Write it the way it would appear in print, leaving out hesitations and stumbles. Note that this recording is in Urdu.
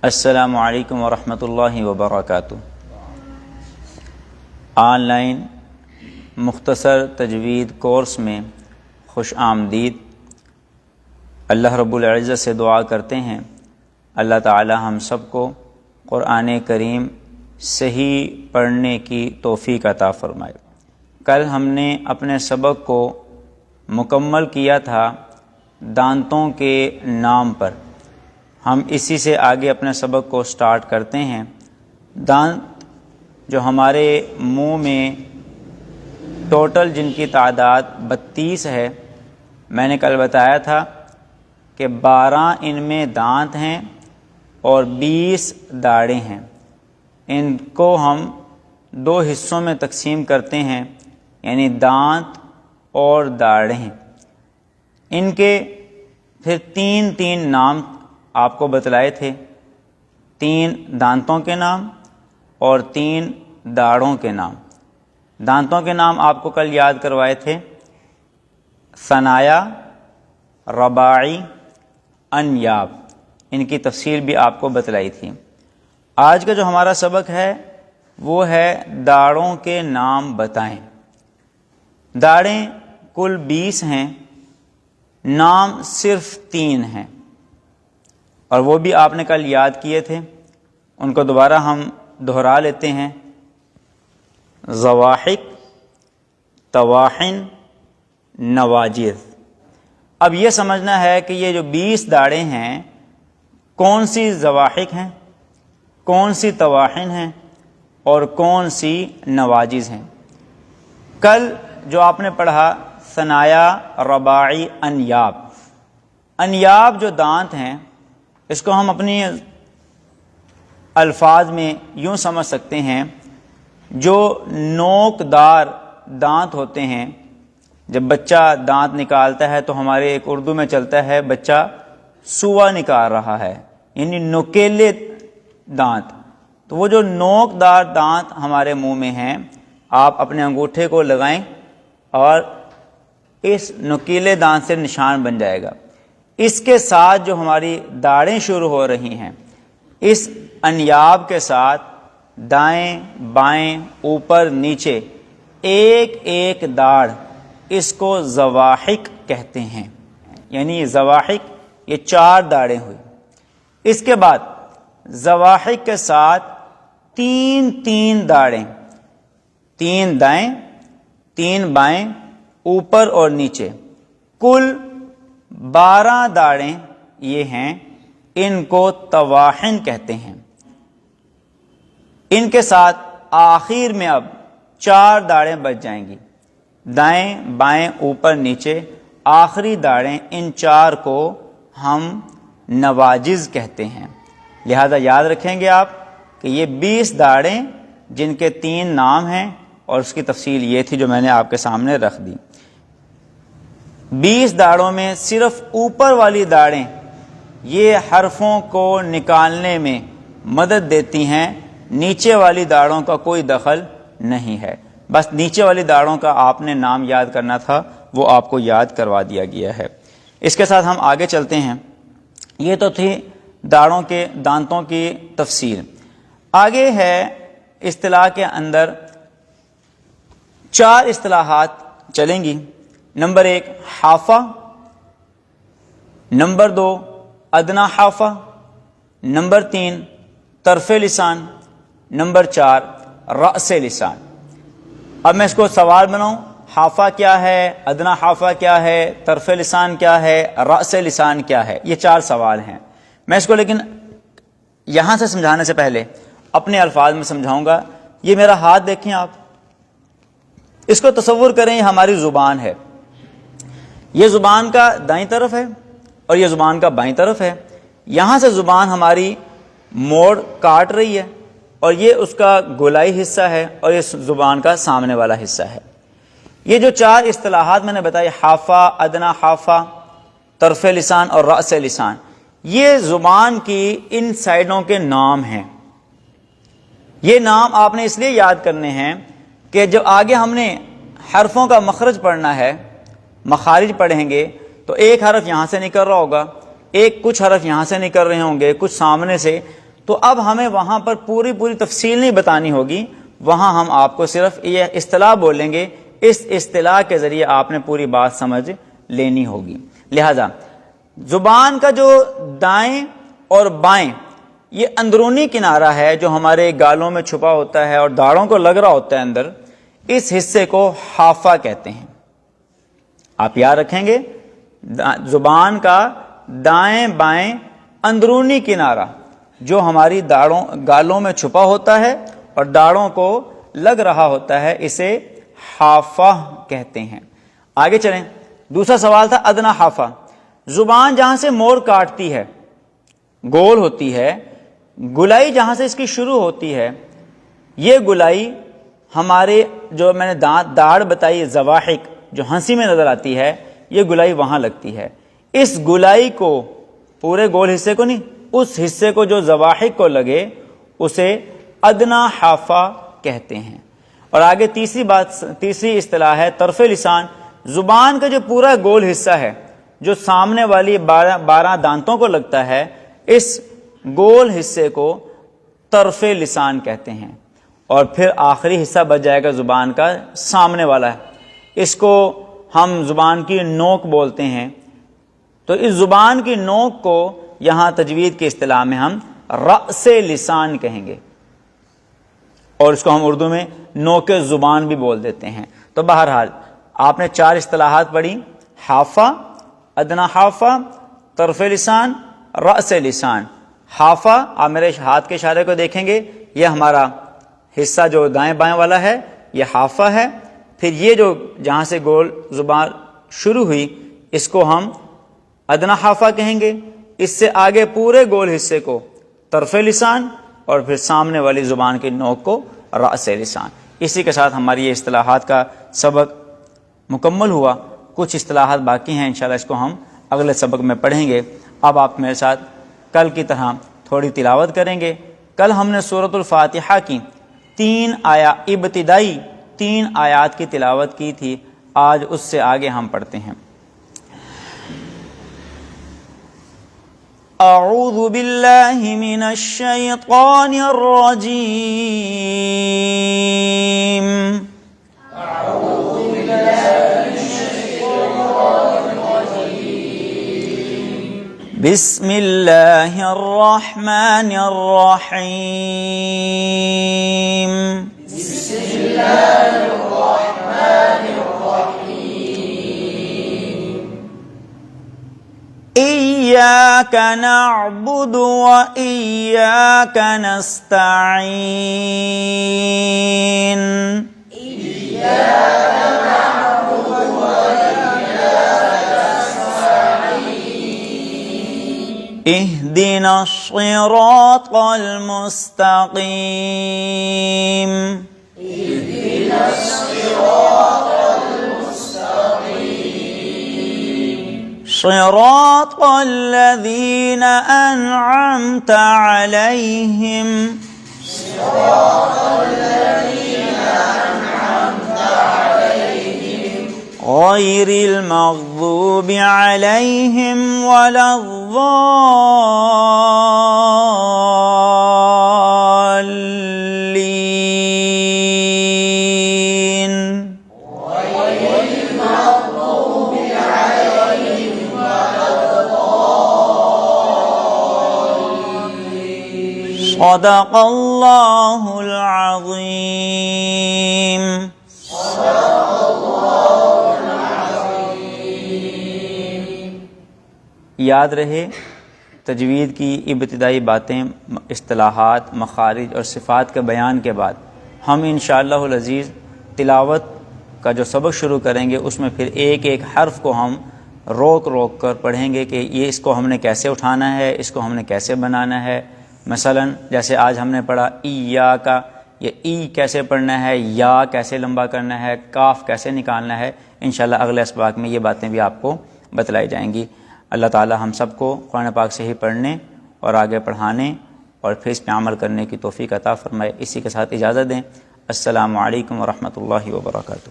السلام علیکم ورحمۃ اللہ وبرکاتہ۔ آن لائن مختصر تجوید کورس میں خوش آمدید۔ اللہ رب العزت سے دعا کرتے ہیں اللہ تعالی ہم سب کو قرآن کریم صحیح پڑھنے کی توفیق عطا فرمائے۔ کل ہم نے اپنے سبق کو مکمل کیا تھا دانتوں کے نام پر۔ ہم اسی سے آگے اپنے سبق کو سٹارٹ کرتے ہیں۔ دانت جو ہمارے منہ میں ٹوٹل جن کی تعداد 32 ہے، میں نے کل بتایا تھا کہ 12 ان میں دانت ہیں اور 20 داڑیں ہیں۔ ان کو ہم 2 حصوں میں تقسیم کرتے ہیں، یعنی دانت اور داڑیں۔ ان کے پھر 3 نام آپ کو بتلائے تھے، 3 دانتوں کے نام اور 3 داڑوں کے نام۔ دانتوں کے نام آپ کو کل یاد کروائے تھے، ثنایا، رباعی، انیاب۔ ان کی تفصیل بھی آپ کو بتلائی تھی۔ آج کا جو ہمارا سبق ہے وہ ہے داڑوں کے نام بتائیں۔ داڑیں کل 20 ہیں، نام صرف 3 ہیں، اور وہ بھی آپ نے کل یاد کیے تھے۔ ان کو دوبارہ ہم دہرا لیتے ہیں۔ زواحق، طواحن، نواجذ۔ اب یہ سمجھنا ہے کہ یہ جو 20 داڑیں ہیں، کون سی زواحق ہیں، کون سی طواحن ہیں اور کون سی نواجذ ہیں۔ کل جو آپ نے پڑھا ثنایا، رباعی، انیاب۔ انیاب جو دانت ہیں، اس کو ہم اپنی الفاظ میں یوں سمجھ سکتے ہیں، جو نوک دار دانت ہوتے ہیں۔ جب بچہ دانت نکالتا ہے تو ہمارے ایک اردو میں چلتا ہے بچہ سوا نکال رہا ہے، یعنی نوکیلے دانت۔ تو وہ جو نوک دار دانت ہمارے منہ میں ہیں، آپ اپنے انگوٹھے کو لگائیں اور اس نوکیلے دانت سے نشان بن جائے گا۔ اس کے ساتھ جو ہماری داڑیں شروع ہو رہی ہیں، اس انیاب کے ساتھ دائیں بائیں اوپر نیچے ایک ایک داڑھ، اس کو زواحق کہتے ہیں۔ یعنی زواحق یہ 4 داڑیں ہوئی۔ اس کے بعد زواحق کے ساتھ 3 داڑیں، 3 دائیں 3 بائیں اوپر اور نیچے، کل 12 داڑیں یہ ہیں۔ ان کو طواحن کہتے ہیں۔ ان کے ساتھ آخر میں اب 4 داڑیں بچ جائیں گی، دائیں بائیں اوپر نیچے، آخری داڑیں۔ ان 4 کو ہم نواجذ کہتے ہیں۔ لہذا یاد رکھیں گے آپ کہ یہ 20 داڑیں جن کے 3 نام ہیں، اور اس کی تفصیل یہ تھی جو میں نے آپ کے سامنے رکھ دی۔ 20 داڑوں میں صرف اوپر والی داڑیں یہ حرفوں کو نکالنے میں مدد دیتی ہیں، نیچے والی داڑوں کا کوئی دخل نہیں ہے۔ بس نیچے والی داڑوں کا آپ نے نام یاد کرنا تھا، وہ آپ کو یاد کروا دیا گیا ہے۔ اس کے ساتھ ہم آگے چلتے ہیں۔ یہ تو تھی داڑوں کے دانتوں کی تفصیل۔ آگے ہے اصطلاح کے اندر 4 اصطلاحات چلیں گی۔ نمبر 1 حافہ، نمبر 2 ادنی حافہ، نمبر 3 طرف لسان، نمبر 4 رأس لسان۔ اب میں اس کو سوال بناؤں، حافہ کیا ہے، ادنی حافہ کیا ہے، طرف لسان کیا ہے، رأس لسان کیا ہے؟ یہ 4 سوال ہیں۔ میں اس کو لیکن یہاں سے سمجھانے سے پہلے اپنے الفاظ میں سمجھاؤں گا۔ یہ میرا ہاتھ دیکھیں آپ، اس کو تصور کریں یہ ہماری زبان ہے۔ یہ زبان کا دائیں طرف ہے اور یہ زبان کا بائیں طرف ہے۔ یہاں سے زبان ہماری موڑ کاٹ رہی ہے، اور یہ اس کا گولائی حصہ ہے اور یہ زبان کا سامنے والا حصہ ہے۔ یہ جو 4 اصطلاحات میں نے بتائی، حافہ، ادنی حافہ، طرف لسان اور رأس لسان، یہ زبان کی ان سائڈوں کے نام ہیں۔ یہ نام آپ نے اس لیے یاد کرنے ہیں کہ جب آگے ہم نے حرفوں کا مخرج پڑھنا ہے، مخارج پڑھیں گے، تو ایک حرف یہاں سے نکل رہا ہوگا، کچھ حرف یہاں سے نکل رہے ہوں گے، کچھ سامنے سے، تو اب ہمیں وہاں پر پوری تفصیل نہیں بتانی ہوگی، وہاں ہم آپ کو صرف یہ اصطلاح بولیں گے، اس اصطلاح کے ذریعے آپ نے پوری بات سمجھ لینی ہوگی۔ لہذا زبان کا جو دائیں اور بائیں یہ اندرونی کنارہ ہے جو ہمارے گالوں میں چھپا ہوتا ہے اور داڑھوں کو لگ رہا ہوتا ہے اندر، اس حصے کو حافہ کہتے ہیں۔ آپ یاد رکھیں گے، زبان کا دائیں بائیں اندرونی کنارہ جو ہماری گالوں میں چھپا ہوتا ہے اور داڑھوں کو لگ رہا ہوتا ہے، اسے حافہ کہتے ہیں۔ آگے چلیں، دوسرا سوال تھا ادنا حافہ۔ زبان جہاں سے موڑ کاٹتی ہے، گول ہوتی ہے، گلائی جہاں سے اس کی شروع ہوتی ہے، یہ گلائی ہمارے جو میں نے داڑھ بتائی زواحق جو ہنسی میں نظر آتی ہے، یہ گلائی وہاں لگتی ہے۔ اس گلائی کو، پورے گول حصے کو نہیں، اس حصے کو جو زواحق کو لگے اسے ادنا حافہ کہتے ہیں۔ اور آگے تیسری اصطلاح ہے طرف لسان۔ زبان کا جو پورا گول حصہ ہے جو سامنے والی 12 دانتوں کو لگتا ہے، اس گول حصے کو طرف لسان کہتے ہیں۔ اور پھر آخری حصہ بچ جائے گا زبان کا سامنے والا ہے، اس کو ہم زبان کی نوک بولتے ہیں۔ تو اس زبان کی نوک کو یہاں تجوید کی اصطلاح میں ہم رأس لسان کہیں گے، اور اس کو ہم اردو میں نوک زبان بھی بول دیتے ہیں۔ تو بہرحال آپ نے 4 اصطلاحات پڑھی، حافہ، ادنا حافہ، طرف لسان، رأس لسان۔ حافہ، آپ میرے ہاتھ کے اشارے کو دیکھیں گے، یہ ہمارا حصہ جو دائیں بائیں والا ہے یہ حافہ ہے۔ پھر یہ جو جہاں سے گول زبان شروع ہوئی اس کو ہم ادنا حافہ کہیں گے، اس سے آگے پورے گول حصے کو طرف لسان، اور پھر سامنے والی زبان کی نوک کو رأس لسان۔ اسی کے ساتھ ہماری یہ اصطلاحات کا سبق مکمل ہوا۔ کچھ اصطلاحات باقی ہیں، انشاءاللہ اس کو ہم اگلے سبق میں پڑھیں گے۔ اب آپ میرے ساتھ کل کی طرح تھوڑی تلاوت کریں گے۔ کل ہم نے سورۃ الفاتحہ کی ابتدائی 3 آیات کی تلاوت کی تھی، آج اس سے آگے ہم پڑھتے ہیں۔ اعوذ باللہ من الشیطان الرجیم، بسم اللہ الرحمن الرحیم، إياك نعبد وإياك نستعين، اهدنا الصراط المستقيم، صراط الذين أنعمت عليهم غير المغضوب عليهم ولا الضالين، صدق اللہ العظیم۔ یاد رہے، تجوید کی ابتدائی باتیں، اصطلاحات، مخارج اور صفات کے بیان کے بعد ہم انشاءاللہ العزیز تلاوت کا جو سبق شروع کریں گے، اس میں پھر ایک ایک حرف کو ہم روک کر پڑھیں گے کہ یہ اس کو ہم نے کیسے اٹھانا ہے، اس کو ہم نے کیسے بنانا ہے۔ مثلا جیسے آج ہم نے پڑھا ایا کا، یہ ای کیسے پڑھنا ہے، یا کیسے لمبا کرنا ہے، کاف کیسے نکالنا ہے، انشاءاللہ اگلے اسباق میں یہ باتیں بھی آپ کو بتلائی جائیں گی۔ اللہ تعالی ہم سب کو قرآن پاک سے ہی پڑھنے اور آگے پڑھانے اور پھر اس پہ عمل کرنے کی توفیق عطا فرمائے۔ اسی کے ساتھ اجازت دیں، السلام علیکم ورحمۃ اللہ وبرکاتہ۔